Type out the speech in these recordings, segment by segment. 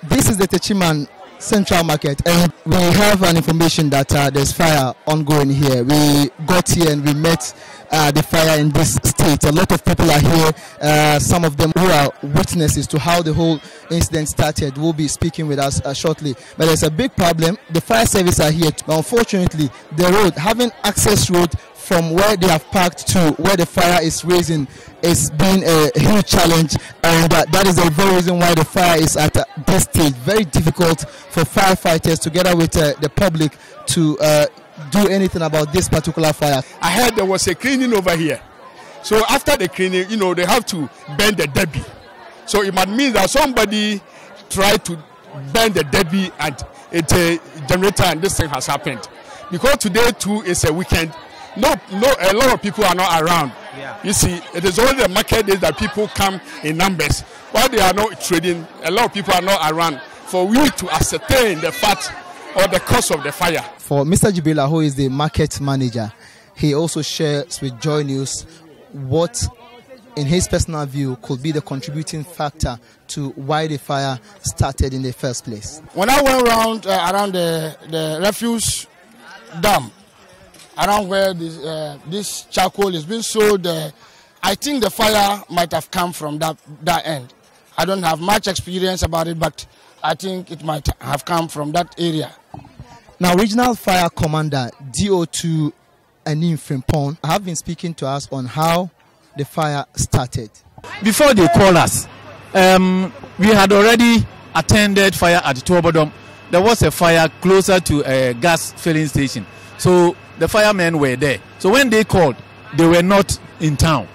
This is the Techiman Central Market, and we have an information that there's fire ongoing here. We got here and we met the fire in this state. A lot of people are here. Some of them who are witnesses to how the whole incident started will be speaking with us shortly. But there's a big problem. The fire service are here. But unfortunately, the road, having access road from where they have parked to where the fire is raising, is being a huge challenge, and that is the very reason why the fire is at this stage. Very difficult for firefighters together with the public to do anything about this particular fire. I heard there was a cleaning over here. So after the cleaning, you know, they have to burn the debris. So it might mean that somebody tried to burn the debris and it's a generator, and this thing has happened. Because today too is a weekend. No, a lot of people are not around. Yeah. You see, it is only the market days that people come in numbers. While they are not trading, a lot of people are not around for we to ascertain the fact or the cause of the fire. For Mr. Jibila, who is the market manager, he also shares with Joy News what, in his personal view, could be the contributing factor to why the fire started in the first place. When I went around the refuse dump, around where this charcoal is being sold, I think the fire might have come from that end. I don't have much experience about it, but I think it might have come from that area. Now, Regional Fire Commander DO2 Anim Frimpong have been speaking to us on how the fire started. Before they call us, we had already attended fire at Tuobodom. There was a fire closer to a gas filling station. So the firemen were there. So when they called, they were not in town.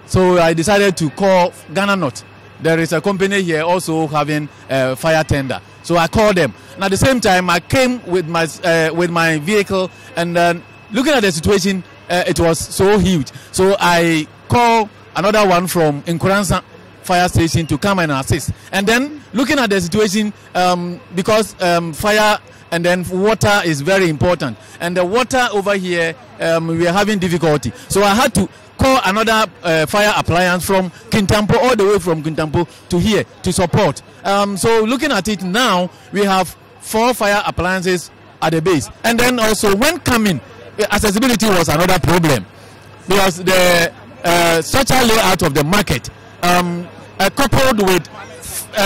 So I decided to call Ghana North. There is a company here also having a fire tender. So I called them. And at the same time, I came with my vehicle, and looking at the situation, it was so huge. So I called another one from Nkuransa fire station to come and assist. And then looking at the situation, because fire and then water is very important, and the water over here, we are having difficulty. So I had to call another fire appliance from Kintampo, all the way from Kintampo to here to support. So looking at it now, we have 4 fire appliances at the base. And then also when coming, accessibility was another problem, because the structural layout of the market, coupled with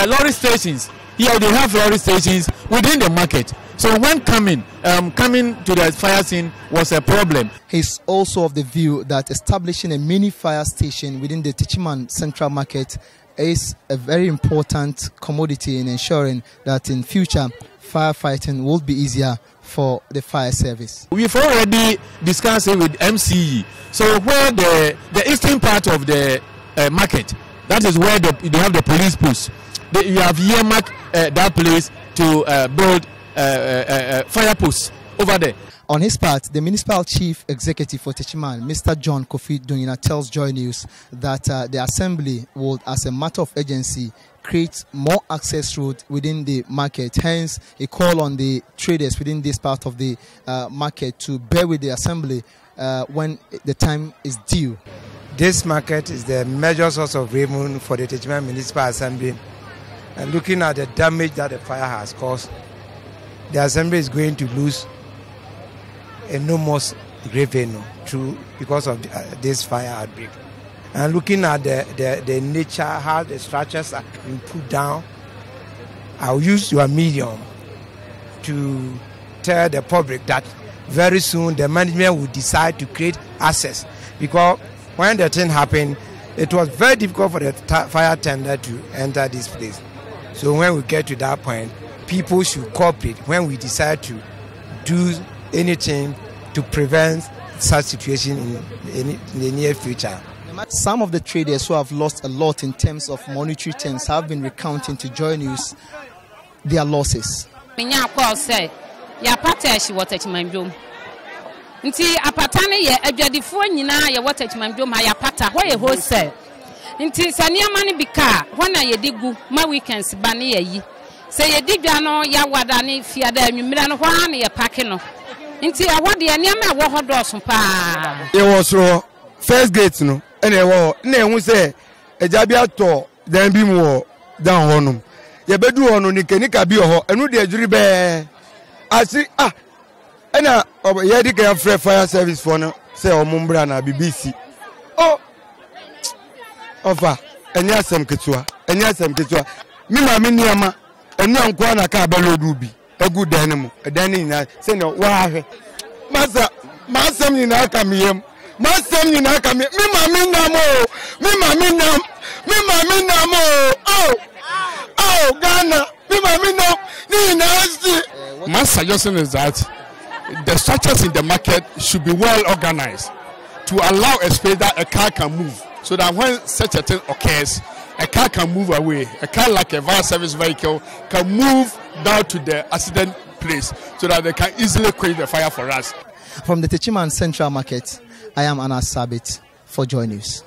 lorry stations. Here they have lorry stations within the market. So when coming to the fire scene was a problem. He's also of the view that establishing a mini fire station within the Techiman Central Market is a very important commodity in ensuring that in future firefighting will be easier for the fire service. We've already discussed it with MCE. So where the eastern part of the market, that is where they have the police post. You have earmarked that place to build fire posts over there. On his part, the Municipal Chief Executive for Techiman, Mr. John Kofi Dunyina, tells Joy News that the Assembly would, as a matter of urgency, create more access road within the market. Hence, a call on the traders within this part of the market to bear with the Assembly when the time is due. This market is the major source of revenue for the Techiman Municipal Assembly. And looking at the damage that the fire has caused, the Assembly is going to lose enormous revenue because of this fire outbreak. And looking at the nature, how the structures are being put down, I'll use your medium to tell the public that very soon the management will decide to create access. Because when the thing happened, it was very difficult for the fire tender to enter this place. So when we get to that point, people should cooperate when we decide to do anything to prevent such situation in the near future. Some of the traders who have lost a lot in terms of monetary terms have been recounting to Joy News their losses. Nti apatane ye adwadifo nyina ye Techiman dwom ha yapata ho ye wholesale. Nti saniama ne bika hona ye digu ma weekends ba ne yi. Se ye digwa no ya wada ne fiada anwumira no ho na ye pake no. Nti awode aniama wo ho doso pa. Ye was first gate no ene wo na ehun se eja bi ato dan bi mu down honum. ye bedu ono ni kenika bi ho enu de adwuri be asi ena ye di ka free fire service for no say omumbra na BBC oh ofa enya asem ketua mi ma mi niama enu anko na ka belodu bi egu dan mu dan ni na say no wa ahwe masa masem ni na aka miyem masem ni na aka mi ma mi nam oh Ghana mi ma mi nam ni na si. My suggestion is that the structures in the market should be well organized to allow a space that a car can move, so that when such a thing occurs, a car can move away. A car like a fire service vehicle can move down to the accident place so that they can easily quench the fire for us. From the Techiman Central Market, I am Anas Sabit for Joy News.